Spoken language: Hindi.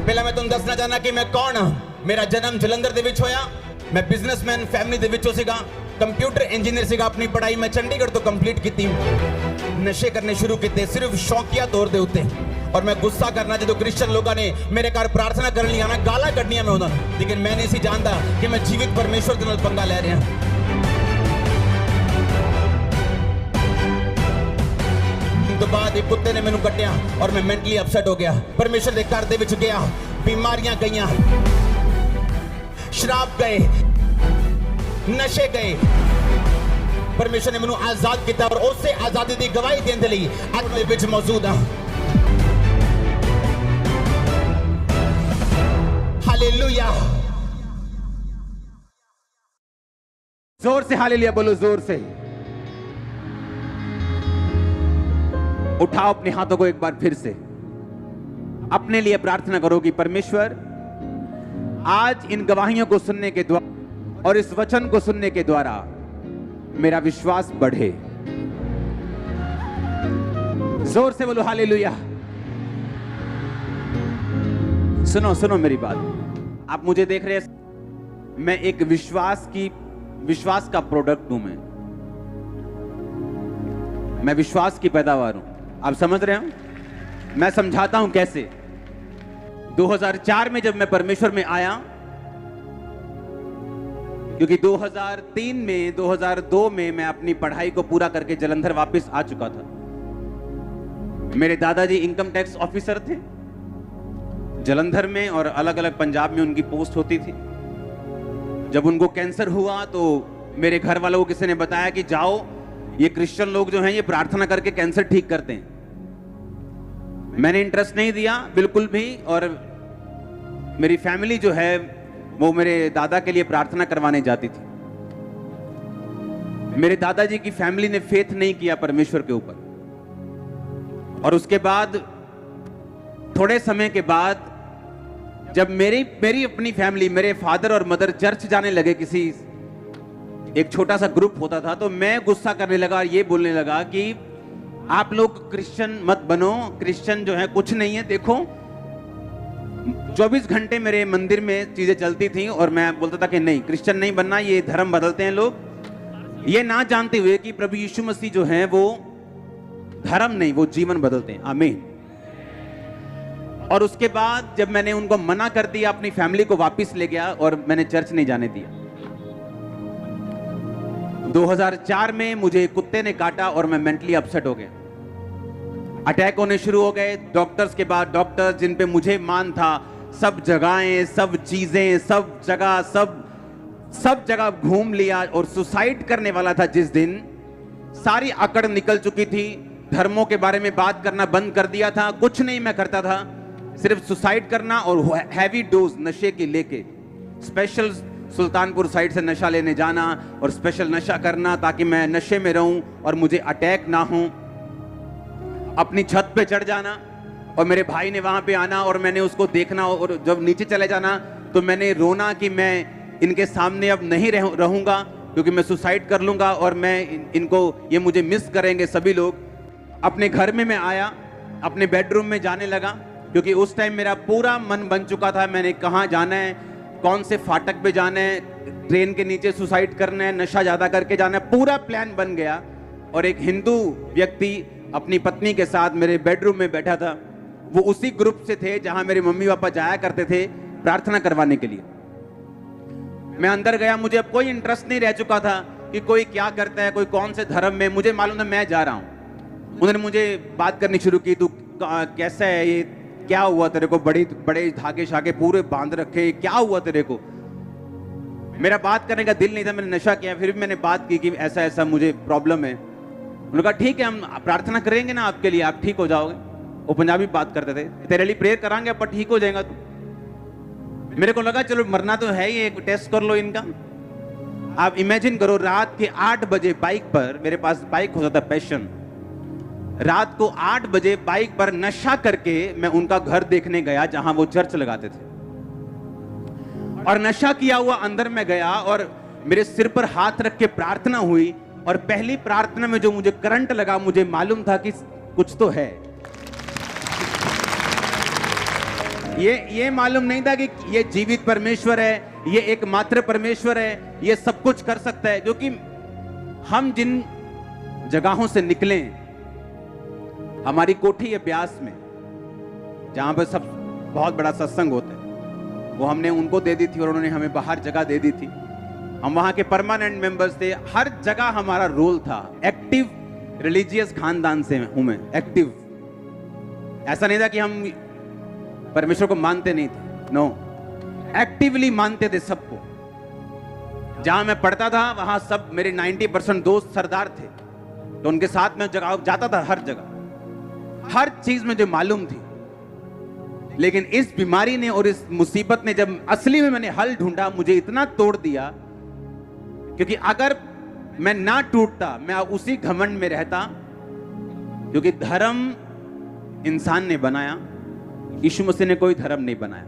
पहला मैं तुम दसना चाहना कि मैं कौन हाँ। मेरा जन्म जलंधर दे विच होया। मैं बिजनेसमैन फैमिली दे विचों सीगा। कंप्यूटर इंजीनियर सीगा। अपनी पढ़ाई मैं चंडीगढ़ तो कंप्लीट की। नशे करने शुरू किए सिर्फ शौकिया तौर दे उत्ते। और मैं गुस्सा करना जो क्रिश्चियन लोगों ने मेरे घर प्रार्थना करनी आना गाला कढ़निया मैं उन्होंने, लेकिन मैं नहीं सी जानता कि मैं जीवित परमेश्वर के नाल पंगा ले रहा। तो बाद एक कुत्ते ने मैनू कट्टिया और मैं मेंटली अपसेट हो गया। परमेश्वर के घर दे विच गया, बीमारियां गईयां, शराब गए, नशे गए। परमेश्वर ने मैनू आजाद किया और उससे आजादी की गवाही देने लई अज दे विच मौजूद हां। हालेलुया। जोर से हालेलुया बोलो, जोर से। उठाओ अपने हाथों को एक बार फिर से, अपने लिए प्रार्थना करो कि परमेश्वर आज इन गवाहियों को सुनने के द्वारा और इस वचन को सुनने के द्वारा मेरा विश्वास बढ़े। जोर से बोलो हालेलुया। सुनो सुनो मेरी बात, आप मुझे देख रहे हैं, मैं एक विश्वास का प्रोडक्ट हूं। मैं विश्वास की पैदावार हूं। आप समझ रहे हो? मैं समझाता हूं कैसे। 2004 में जब मैं परमेश्वर में आया, क्योंकि 2003 में 2002 में मैं अपनी पढ़ाई को पूरा करके जलंधर वापस आ चुका था। मेरे दादाजी इनकम टैक्स ऑफिसर थे जलंधर में, और अलग अलग पंजाब में उनकी पोस्ट होती थी। जब उनको कैंसर हुआ तो मेरे घर वालों को किसी ने बताया कि जाओ, ये क्रिश्चियन लोग जो हैं ये प्रार्थना करके कैंसर ठीक करते हैं। मैंने इंटरेस्ट नहीं दिया बिल्कुल भी, और मेरी फैमिली जो है वो मेरे दादा के लिए प्रार्थना करवाने जाती थी। मेरे दादाजी की फैमिली ने फेथ नहीं किया परमेश्वर के ऊपर। और उसके बाद थोड़े समय के बाद जब मेरी अपनी फैमिली, मेरे फादर और मदर चर्च जाने लगे, किसी एक छोटा सा ग्रुप होता था, तो मैं गुस्सा करने लगा, ये बोलने लगा कि आप लोग क्रिश्चियन मत बनो, क्रिश्चियन जो है कुछ नहीं है। देखो 24 घंटे मेरे मंदिर में चीजें चलती थी और मैं बोलता था कि नहीं, क्रिश्चियन नहीं बनना, ये धर्म बदलते हैं लोग, ये ना जानते हुए कि प्रभु यीशु मसीह जो है वो धर्म नहीं, वो जीवन बदलते हैं। आमीन। और उसके बाद जब मैंने उनको मना कर दिया, अपनी फैमिली को वापस ले गया और मैंने चर्च नहीं जाने दिया। 2004 में मुझे कुत्ते ने काटा और मैं मेंटली अपसेट हो गया। अटैक होने शुरू हो गए। डॉक्टर्स के बाद डॉक्टर्स जिन पे मुझे मान था, सब जगहें, सब चीजें, सब जगह घूम लिया और सुसाइड करने वाला था जिस दिन, सारी अकड़ निकल चुकी थी। धर्मों के बारे में बात करना बंद कर दिया था, कुछ नहीं मैं करता था, सिर्फ सुसाइड करना और हैवी डोज नशे की लेके स्पेशल सुल्तानपुर साइड से नशा लेने जाना और स्पेशल नशा करना ताकि मैं नशे में रहूं और मुझे अटैक ना हो। अपनी छत पे चढ़ जाना और मेरे भाई ने वहां पे आना और मैंने उसको देखना, और जब नीचे चले जाना तो मैंने रोना कि मैं इनके सामने अब नहीं रहूंगा क्योंकि मैं सुसाइड कर लूंगा और मैं इनको, ये मुझे मिस करेंगे सभी लोग। अपने घर में मैं आया, अपने बेडरूम में जाने लगा क्योंकि उस टाइम मेरा पूरा मन बन चुका था, मैंने कहाँ जाना है, कौन से फाटक पे जाना है, ट्रेन के नीचे सुसाइड करना है, नशा ज्यादा करके जाना है, पूरा प्लान बन गया। और एक हिंदू व्यक्ति अपनी पत्नी के साथ मेरे बेडरूम में बैठा था। वो उसी ग्रुप से थे जहां मेरे मम्मी पापा जाया करते थे प्रार्थना करवाने के लिए। मैं अंदर गया, मुझे अब कोई इंटरेस्ट नहीं रह चुका था कि कोई क्या करता है, कोई कौन से धर्म में, मुझे मालूम था मैं जा रहा हूं। उन्होंने मुझे बात करनी शुरू की, तू कैसा है, ये क्या हुआ तेरे को, बड़े धागे शागे पूरे बांध रखे, क्या हुआ तेरे को। मेरा बात करने का दिल नहीं था, मैंने नशा किया, फिर भी मैंने बात की कि ऐसा ऐसा मुझे प्रॉब्लम है। उन्होंने कहा ठीक है, हम प्रार्थना करेंगे ना आपके लिए, आप ठीक हो जाओगे। वो पंजाबी बात करते थे, तेरे लिए प्रेयर करांगे पर ठीक हो जाएगा तू। मेरे को लगा चलो मरना तो है ही, एक टेस्ट कर लो इनका। आप इमेजिन करो, रात के 8 बजे बाइक पर, मेरे पास बाइक होता था पैशन, रात को 8 बजे बाइक पर नशा करके मैं उनका घर देखने गया जहां वो चर्च लगाते थे। और नशा किया हुआ अंदर में गया और मेरे सिर पर हाथ रख के प्रार्थना हुई, और पहली प्रार्थना में जो मुझे करंट लगा, मुझे मालूम था कि कुछ तो है। ये मालूम नहीं था कि ये जीवित परमेश्वर है, ये एकमात्र परमेश्वर है, ये सब कुछ कर सकता है। क्योंकि हम जिन जगहों से निकले, हमारी कोठी है ब्यास में, जहां पर सब बहुत बड़ा सत्संग होता है, वो हमने उनको दे दी थी और उन्होंने हमें बाहर जगह दे दी थी। हम वहां के परमानेंट मेंबर्स थे। हर जगह हमारा रोल था। एक्टिव रिलीजियस खानदान से हूं मैं, एक्टिव। ऐसा नहीं था कि हम परमेश्वर को मानते नहीं थे, नो, एक्टिवली मानते थे सबको। जहां मैं पढ़ता था वहां सब मेरे 90% दोस्त सरदार थे, तो उनके साथ में जगह जाता था, हर जगह, हर चीज मुझे मालूम थी। लेकिन इस बीमारी ने और इस मुसीबत ने, जब असली में मैंने हल ढूंढा, मुझे इतना तोड़ दिया। क्योंकि अगर मैं ना टूटता, मैं उसी घमंड में रहता। क्योंकि धर्म इंसान ने बनाया, यीशु मसीह ने कोई धर्म नहीं बनाया।